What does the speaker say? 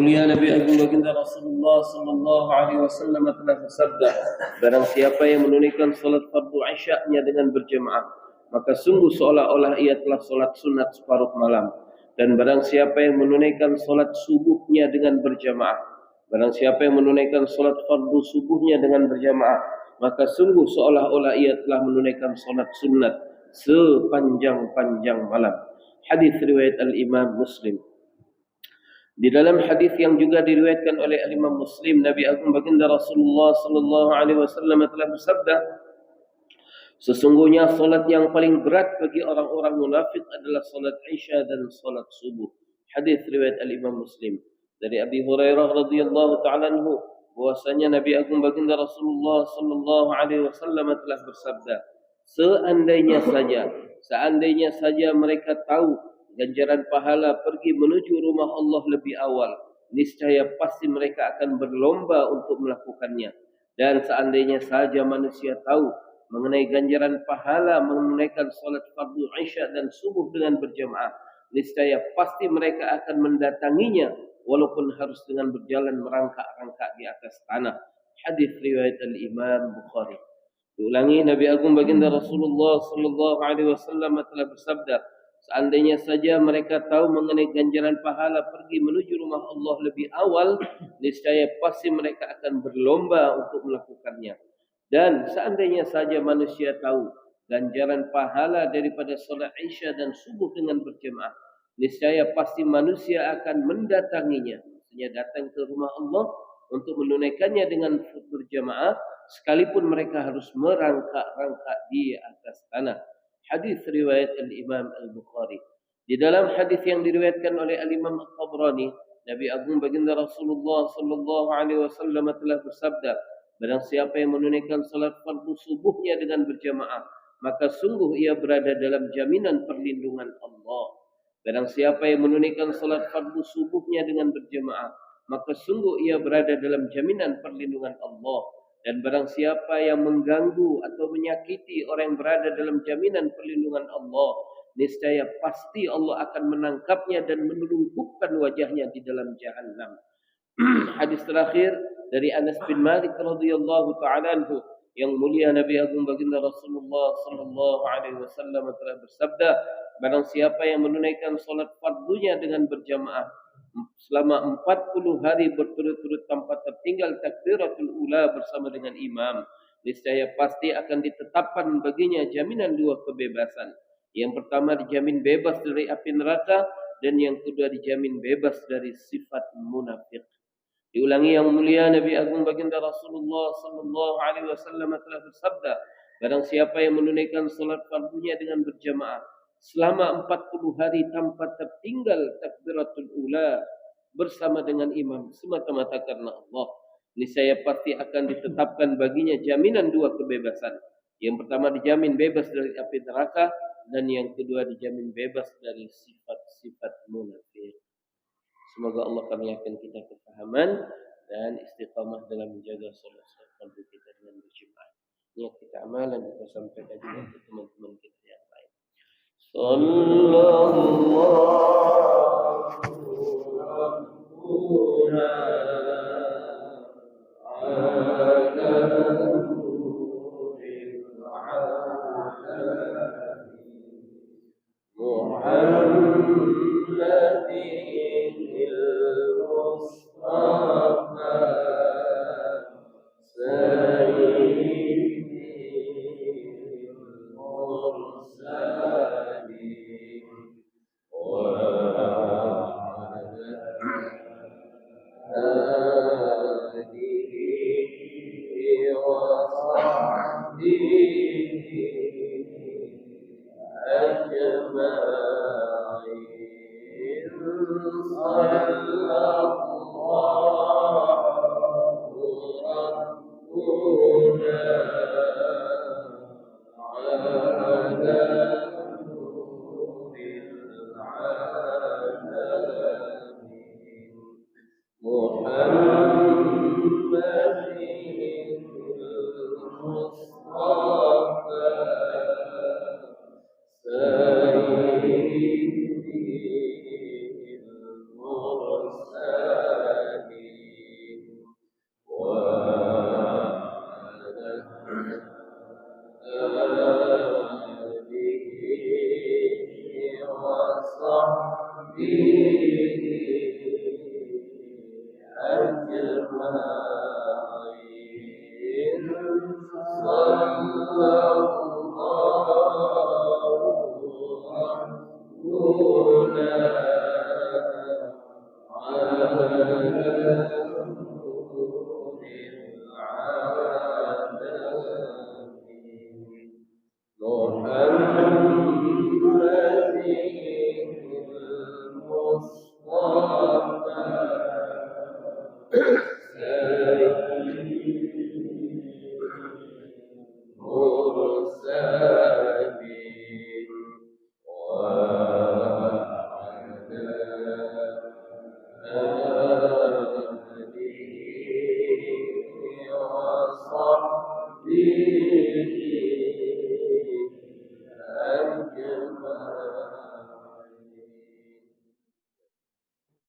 mulia Nabi Agung Baginda Rasulullah sallallahu alaihi wasallam telah bersabda, barang siapa yang menunaikan salat fardu Isya-nya dengan berjamaah, maka sungguh seolah-olah ia telah salat sunat separuh malam. Dan barang siapa yang menunaikan salat subuhnya dengan berjamaah, barang siapa yang menunaikan salat fardu subuhnya dengan berjamaah, maka sungguh seolah-olah ia telah menunaikan salat sunat sepanjang-panjang malam. Hadis riwayat Al-Imam Muslim. Di dalam hadis yang juga diriwayatkan oleh Imam Muslim, Nabi Agung Baginda Rasulullah sallallahu alaihi wasallam telah bersabda, sesungguhnya salat yang paling berat bagi orang-orang munafik adalah salat Isya dan salat subuh. Hadis riwayat Al-Imam Muslim. Dari Abi Hurairah radhiyallahu taala anhu, bahwasanya Nabi Agung Baginda Rasulullah sallallahu alaihi wasallam telah bersabda, seandainya saja mereka tahu ganjaran pahala pergi menuju rumah Allah lebih awal, niscaya pasti mereka akan berlomba untuk melakukannya. Dan seandainya saja manusia tahu mengenai ganjaran pahala menunaikan salat fardu Isya dan subuh dengan berjamaah, niscaya pasti mereka akan mendatanginya walaupun harus dengan berjalan merangkak-rangkak di atas tanah. Hadis riwayat Al-Imam Bukhari. Diulangi, Nabi Agung Baginda Rasulullah sallallahu alaihi wasallam telah bersabda, seandainya saja mereka tahu mengenai ganjaran pahala pergi menuju rumah Allah lebih awal, niscaya pasti mereka akan berlomba untuk melakukannya. Dan seandainya saja manusia tahu ganjaran pahala daripada salat Isya dan subuh dengan berjamaah, niscaya pasti manusia akan mendatanginya, maksudnya datang ke rumah Allah untuk menunaikannya dengan berjamaah, sekalipun mereka harus merangkak-rangkak di atas tanah. Hadis riwayat Al-Imam Al-Bukhari. Di dalam hadis yang diriwayatkan oleh Al-Imam Al-Tabrani, Nabi Agung Baginda Rasulullah sallallahu alaihi wasallam telah bersabda, barang siapa yang menunaikan salat fardu subuhnya dengan berjamaah, maka sungguh ia berada dalam jaminan perlindungan Allah. Barang siapa yang menunaikan salat fardu subuhnya dengan berjamaah, maka sungguh ia berada dalam jaminan perlindungan Allah. Dan barang siapa yang mengganggu atau menyakiti orang yang berada dalam jaminan perlindungan Allah, niscaya pasti Allah akan menangkapnya dan menelungkupkan wajahnya di dalam Jahannam. Hadis terakhir dari Anas bin Malik radhiyallahu taala anhu, yang mulia Nabi Agung Baginda Rasulullah sallallahu alaihi wasallam telah bersabda, barang siapa yang menunaikan salat fardunya dengan berjamaah selama 40 hari berturut-turut tanpa tertinggal takbiratul ula bersama dengan imam, niscaya pasti akan ditetapkan baginya jaminan dua kebebasan. Yang pertama dijamin bebas dari api neraka, dan yang kedua dijamin bebas dari sifat munafik. Diulangi, yang mulia Nabi Agung Baginda Rasulullah sallallahu alaihi wasallam telah bersabda, barang siapa yang menunaikan salat fardunya dengan berjamaah selama 40 hari tanpa tertinggal takbiratul ula bersama dengan imam semata-mata karena Allah, niscaya pasti akan ditetapkan baginya jaminan dua kebebasan. Yang pertama dijamin bebas dari api neraka, dan yang kedua dijamin bebas dari sifat-sifat munafik. Semoga Allah karuniakan kita kefahaman dan istiqamah dalam menjaga salat fardu kita dengan berjamaah. Niat kita amalan kita sampaikan juga ke teman-teman kita yang lain. Sallallahu Rabbuna ala nuril alamin Muhammadin il-Mustafa Sayyidil Mursalin wa alihi wa sahbihi ajma'in.